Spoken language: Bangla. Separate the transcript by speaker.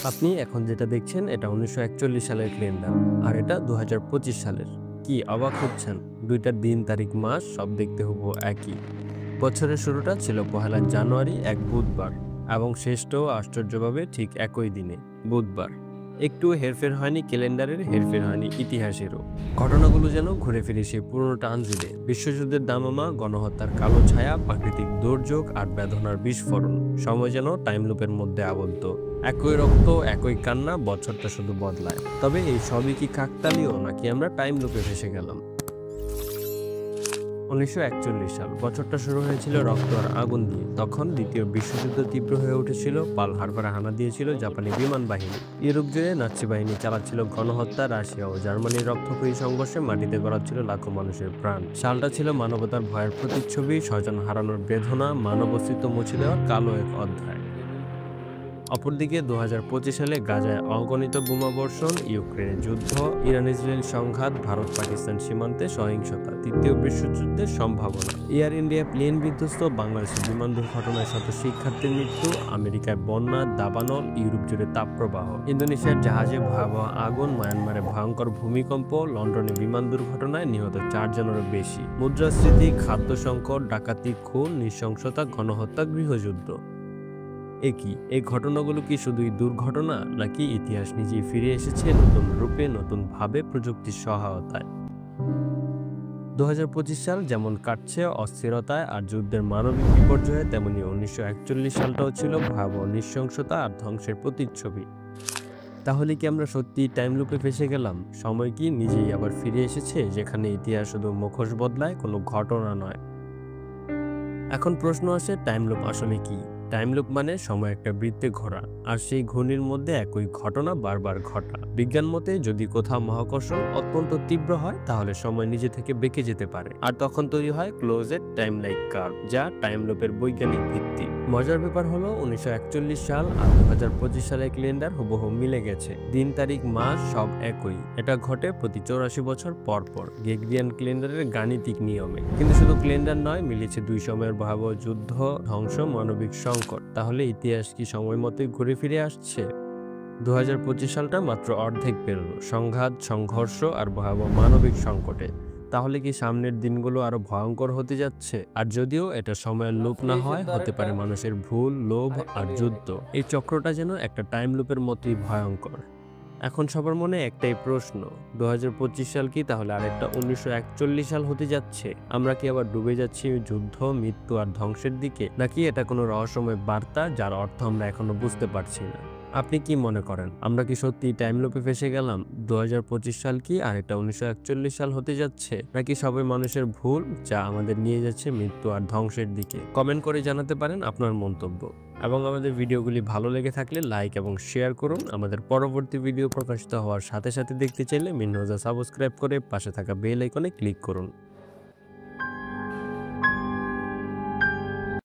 Speaker 1: আপনি এখন যেটা দেখছেন এটা ১৯৪১ সালের ক্যালেন্ডার আর এটা ২০২৫ সালের। কি অবাক হচ্ছেন? দুইটার দিন তারিখ মাস সব দেখতে হুবহু একই। বছরের শুরুটা ছিল পহেলা জানুয়ারি এক বুধবার এবং শেষটাও আশ্চর্যভাবে ঠিক একই দিনে বুধবার। একটু হেরফের হয়নি ক্যালেন্ডারের, হেরফের হয়নি ইতিহাসেরও। ঘটনাগুলো যেন ঘুরে ফিরে সে পুরনো টান জুড়ে বিশ্বযুদ্ধের দামামা, গণহত্যার কালো ছায়া, প্রাকৃতিক দুর্যোগ আর বেদনার বিস্ফোরণ। সময় যেন টাইম লুপের মধ্যে আবদ্ধ। একই রক্ত, একই কান্না, বছরটা শুধু বদলায়। তবে এই সবই কি কাকতালীয়, নাকি আমরা টাইম লুপে ভেসে গেলাম? ১৯৪১ সাল বছরটা শুরু হয়েছিল রক্ত আর আগুন দিয়ে। তখন দ্বিতীয় বিশ্বযুদ্ধ তীব্র হয়ে উঠেছিল। পার্ল হারবারে হানা দিয়েছিল জাপানি বিমান বাহিনী। ইউরোপ জুড়ে নাৎসি বাহিনী চালাচ্ছিল গণহত্যা। রাশিয়া ও জার্মানির রক্তক্ষয়ী সংঘর্ষে মাটিতে গড়াচ্ছিল লাখো মানুষের প্রাণ। সালটা ছিল মানবতার ভয়ের প্রতিচ্ছবি, স্বজন হারানোর বেদনা, মানব অস্তিত্ব মুছে দেওয়ার কালো এক অধ্যায়। অপরদিকে ২০২৫ সালে গাজায় অগণিত বোমাবর্ষণ, ইউক্রেনের যুদ্ধ, ইরান ইসরায়েল সংঘাত, ভারত পাকিস্তান সীমান্তে সহিংসতা, তৃতীয় বিশ্বযুদ্ধের সম্ভাবনা। এয়ার ইন্ডিয়া প্লেন বিধ্বস্ত, বাংলাদেশের বিমান দুর্ঘটনায় শত শিক্ষার্থীর মৃত্যু, আমেরিকায় বন্যা, দাবানল, ইউরোপ জুড়ে তাপপ্রবাহ, ইন্দোনেশিয়ার জাহাজে ভয়াবহ আগুন, মায়ানমারে ভয়ঙ্কর ভূমিকম্প, লন্ডনে বিমান দুর্ঘটনায় নিহত ৪ জনেরও বেশি, মুদ্রাস্ফীতি, খাদ্য সংকট, ডাকাতি, খুন, নৃশংসতা, গণহত্যা, গৃহযুদ্ধ। এই ঘটনাগুলো কি শুধুই দুর্ঘটনা, নাকি ইতিহাস নিজেই ফিরে এসেছে নতুন রূপে, নতুন ভাবে, প্রযুক্তির সহায়তায়? ২০২৫ সাল যেমন কাটছে অস্থিরতায় আর যুদ্ধের মানবিক বিপর্যয়ে, তেমনি ১৯৪১ সালটাও ছিল ভয়াবহ নৃশংসতা আর ধ্বংসের প্রতিচ্ছবি। তাহলে কি আমরা সত্যি টাইম লুপে ফেসে গেলাম? সময় কি নিজেই আবার ফিরে এসেছে, যেখানে ইতিহাস শুধু মুখোশ বদলায়, কোনো ঘটনা নয়? এখন প্রশ্ন আসে, টাইম লুপ আসলে কি? টাইম লুপ মানে সময় একটা বৃত্তে ঘোরা, আর সেই ঘূর্ণির মধ্যে একই ঘটনা বারবার ঘটা। বিজ্ঞান মতে যদি কোথাও মহাকর্ষণ অত্যন্ত তীব্র হয়, তাহলে সময় নিজে থেকে বেঁকে যেতে পারে, আর তখন তৈরি হয় ক্লোজড টাইম লাইক কার্ভ, যা টাইম লুপের বৈজ্ঞানিক ভিত্তি। মজার ব্যাপার হলো ১৯৪১ সাল আর ২০২৫ সালের ক্যালেন্ডার হুবহু মিলে গেছে। দিন তারিখ মাস সব একই। এটা ঘটে প্রতি ৮৪ বছর পর পর গ্রেগরিয়ান ক্যালেন্ডারের গাণিতিক নিয়মে। কিন্তু শুধু ক্যালেন্ডার নয়, মিলেছে দুই সময়ের ভয়াবহ যুদ্ধ, ধ্বংস, মানবিক সংকট। তাহলে ইতিহাস কি সময় মতোই ঘুরে ফিরে আসছে? ২০২৫ সালটা মাত্র অর্ধেক পেরোলো সংঘাত, সংঘর্ষ আর ভয়াবহ মানবিক সংকটে। তাহলে কি সামনের দিনগুলো আরো ভয়ঙ্কর হতে যাচ্ছে? আর যদিও এটা সময়ের লুপ না হয়, হতে পারে মানুষের ভুল, লোভ আর যুদ্ধ। এই চক্রটা যেন একটা টাইম লুপের মতোই ভয়ঙ্কর। এখন সবার মনে একটাই প্রশ্ন, ২০২৫ সাল কি তাহলে আরেকটা ১৯৪১ সাল হতে যাচ্ছে? আমরা কি আবার ডুবে যাচ্ছি যুদ্ধ, মৃত্যু আর ধ্বংসের দিকে, নাকি এটা কোনো রহস্যময় বার্তা যার অর্থ আমরা এখনো বুঝতে পারছি না? আপনি কি মনে করেন, আমরা কি সত্যি টাইম লুপে ফেসে গেলাম? ২০২৫ সাল কি আরেকটা ১৯৪১ সাল হতে যাচ্ছে, নাকি সবাই মানুষের ভুল, যা আমাদের নিয়ে যাচ্ছে মৃত্যু আর ধ্বংসের দিকে? কমেন্ট করে জানাতে পারেন আপনার মন্তব্য। এবং আমাদের ভিডিওগুলি ভালো লেগে থাকলে লাইক এবং শেয়ার করুন। আমাদের পরবর্তী ভিডিও প্রকাশিত হওয়ার সাথে সাথে দেখতে চাইলে মিনরোজা সাবস্ক্রাইব করে পাশে থাকা বেল আইকনে ক্লিক করুন।